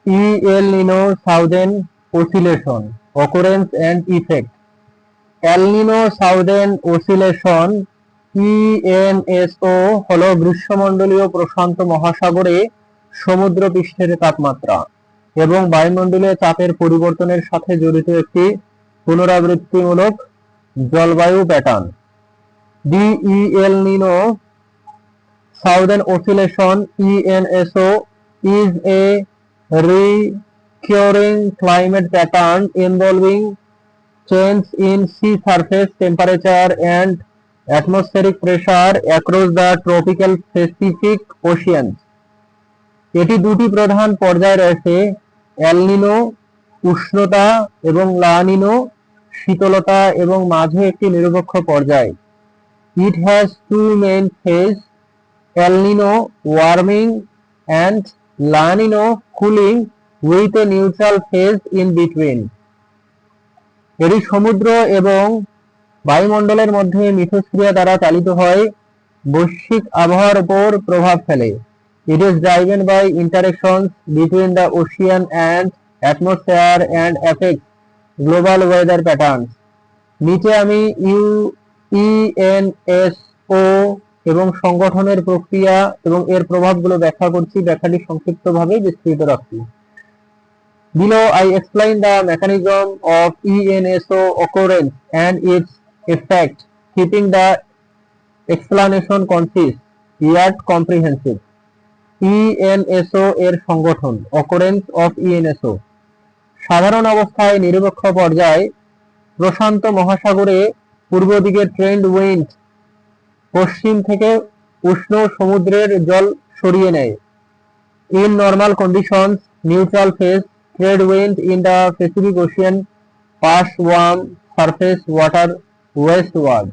El Nino Southern Oscillation Occurrence and Effect. El Nino southern oscillation ENSO হলো গ্রীষ্মমণ্ডলীয় প্রশান্ত মহাসাগরে সমুদ্রপৃষ্ঠের তাপমাত্রা এবং বায়ুমণ্ডলীয় চাপের পরিবর্তনের সাথে জড়িত একটি পুনরাবৃত্তিমূলক জলবায়ু pattern. The El Nino southern oscillation ENSO is a recurring climate pattern involving change in sea surface temperature and atmospheric pressure across the tropical Pacific Oceans. এটি দুটি প্রধান পর্যায় রয়েছে, এল নিনো উষ্ণতা এবং লা নিনো শীতলতা এবং মাঝে একটি নিরপেক্ষ পর্যায়। It has two main phases, El Nino warming and La Nino cooling with a neutral phase in between. এটি সমুদ্র এবং বায়ুমণ্ডলের মধ্যে মিথস্ক্রিয়া দ্বারা চালিত হয়, বৈশ্বিক আবহাওয়ার উপর প্রভাব ফেলে। It is driven by interactions between the ocean and atmosphere and affects global weather patterns. নিচে আমি ইউএনএসও এবং সংগঠনের প্রক্রিয়া এবং এর প্রভাবগুলো ব্যাখ্যা করছি, ব্যাখ্যাটি সংক্ষিপ্তভাবে বিস্তৃত রাখছি। Below I explain the mechanism of ENSO occurrence and its effect, keeping the explanation concise yet comprehensive. ENSO এর সংগঠন, occurrence of ENSO। সাধারণ অবস্থায় নিরপেক্ষ পর্যায় প্রশান্ত মহাসাগরে পূর্ব দিকে ট্রেন্ড উইন্ড পশ্চিম থেকে উষ্ণ সমুদ্রের জল সরিয়ে নেয়। In normal conditions, neutral phase trade wind in the Pacific Ocean pass warm surface water westward.